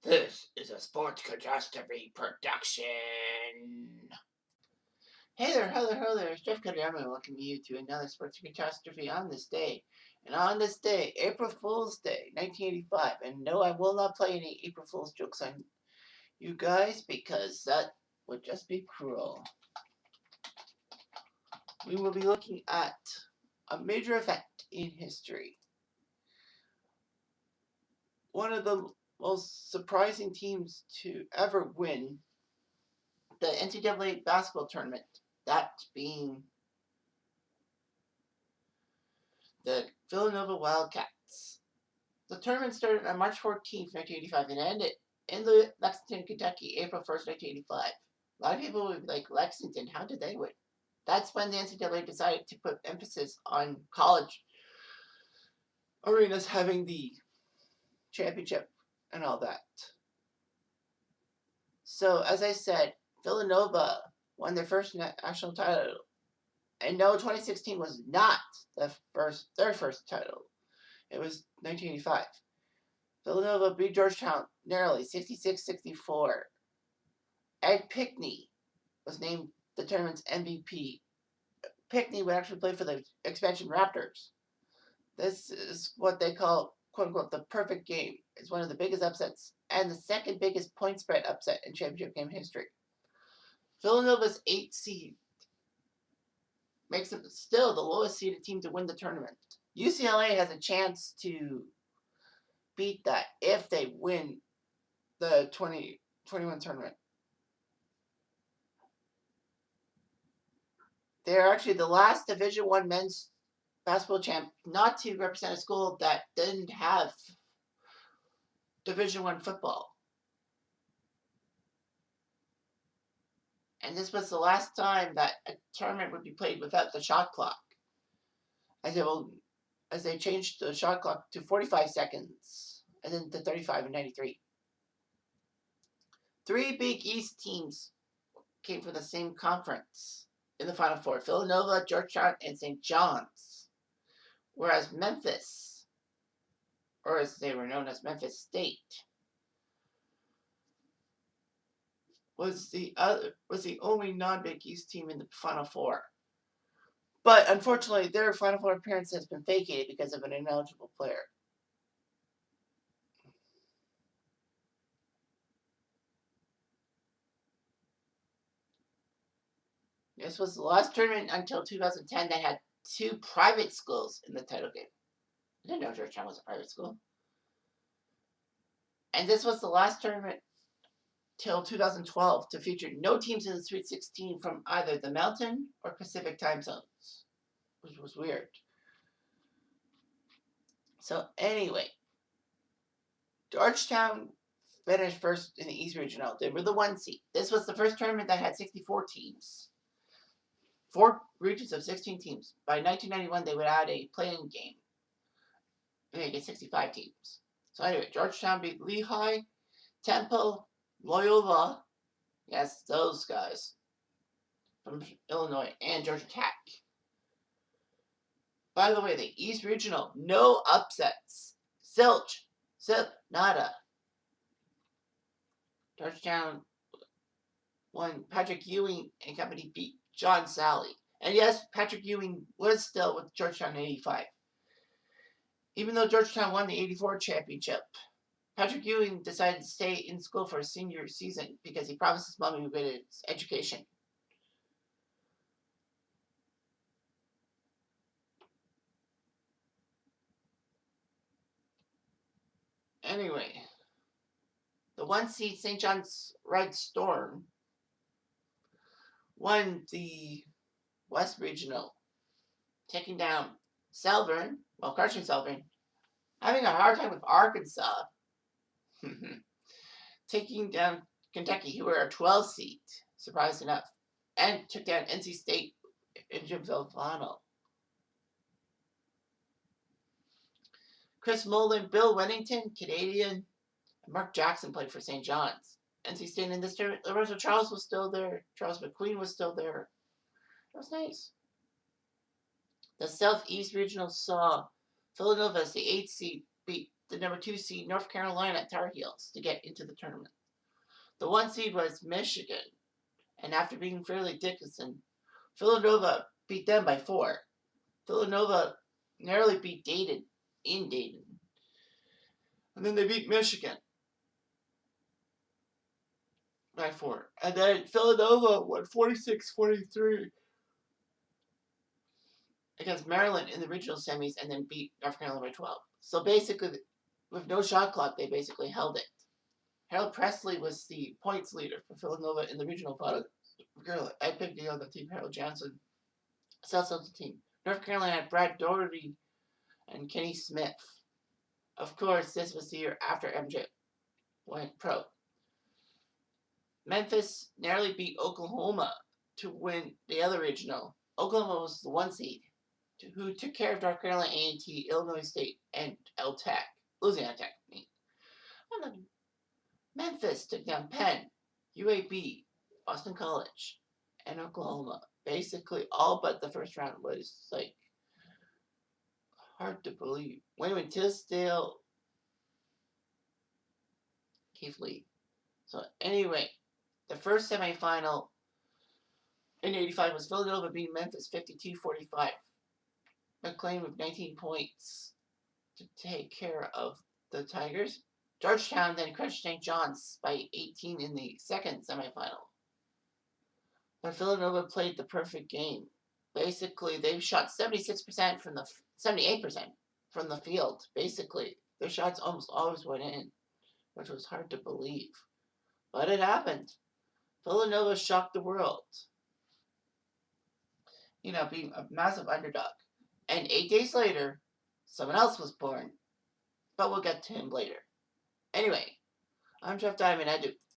This is a sports catastrophe production. Hey there, hello there. It's Jeff Cuddy-Army welcoming you to another sports catastrophe on this day. And on this day, April Fool's Day, 1985. And no, I will not play any April Fool's jokes on you guys because that would just be cruel. We will be looking at a major event in history. One of the most surprising teams to ever win the NCAA basketball tournament, that being the Villanova Wildcats. The tournament started on March 14th, 1985 and ended in Lexington, Kentucky, April 1st, 1985. A lot of people would be like, Lexington, how did they win? That's when the NCAA decided to put emphasis on college arenas having the championship and all that. So, as I said, Villanova won their first national title. And no, 2016 was not their first title. It was 1985. Villanova beat Georgetown narrowly, 66-64. Ed Pinckney was named the tournament's MVP. Pinckney would actually play for the expansion Raptors. This is what they call, quote-unquote, the perfect game. It's one of the biggest upsets and the second biggest point spread upset in championship game history. Villanova's 8th seed makes them still the lowest seeded team to win the tournament. UCLA has a chance to beat that if they win the 2021 tournament. They're actually the last Division I men's basketball champ not to represent a school that didn't have Division I football. And this was the last time that a tournament would be played without the shot clock, as they changed the shot clock to 45 seconds and then to 35 in 93. 3 Big East teams came from the same conference in the Final Four: Villanova, Georgetown, and St. John's. Whereas Memphis, or as they were known as Memphis State, was the only non-Big East team in the Final Four. But unfortunately, their Final Four appearance has been vacated because of an ineligible player. This was the last tournament until 2010 that had 2 private schools in the title game. I didn't know Georgetown was a private school. And this was the last tournament till 2012 to feature no teams in the Sweet 16 from either the Mountain or Pacific time zones, which was weird. So anyway, Georgetown finished first in the East Regional. They were the 1 seed. This was the first tournament that had 64 teams. 4 regions of 16 teams. By 1991, they would add a play-in game. They get 65 teams. So anyway, Georgetown beat Lehigh, Temple, Loyola, yes, those guys from Illinois, and Georgia Tech. By the way, the East Regional, no upsets. Zilch, zip, nada. Georgetown won. Patrick Ewing and company beat John Sally. And yes, Patrick Ewing was still with Georgetown in 85. Even though Georgetown won the 84 championship, Patrick Ewing decided to stay in school for his senior season because he promised his mom he would get his education. Anyway, the 1 seed St. John's Red Storm won the West Regional, taking down Selvern, crushing Selvern, having a hard time with Arkansas, taking down Kentucky, who were a 12 seed, surprised enough, and took down NC State in Jimville final. Chris Mullen, Bill Wennington, Canadian, and Mark Jackson played for St. John's. NC State in this tournament, Lorenzo Charles was still there. Charles McQueen was still there. It was nice. The Southeast Regional saw Villanova as the 8th seed beat the number 2 seed North Carolina Tar Heels to get into the tournament. The 1 seed was Michigan, and after being fairly Dickinson, Villanova beat them by 4. Villanova narrowly beat Dayton in Dayton. And then they beat Michigan by 4. And then Villanova won 46-43 against Maryland in the regional semis and then beat North Carolina by 12. So basically, with no shot clock, they basically held it. Harold Presley was the points leader for Villanova in the regional final. I picked the other team, Harold Johnson. South's team. North Carolina had Brad Doherty and Kenny Smith. Of course, this was the year after MJ went pro. Memphis narrowly beat Oklahoma to win the other regional. Oklahoma was the 1 seed, who took care of North Carolina A&T, Illinois State, and Louisiana Tech. And then Memphis took down Penn, UAB, Boston College, and Oklahoma. Basically, all but the first round was like hard to believe. Wayne Tisdale, Keith Lee. So anyway, the first semifinal in '85 was Villanova beating Memphis 52-45. McLean with 19 points to take care of the Tigers. Georgetown then crushed St. John's by 18 in the second semifinal. But Villanova played the perfect game. Basically, they shot 76% from the 78% from the field. Basically, their shots almost always went in, which was hard to believe. But it happened. Villanova shocked the world. Being a massive underdog. And 8 days later, someone else was born. But we'll get to him later. Anyway, I'm Jeff Diamond. I do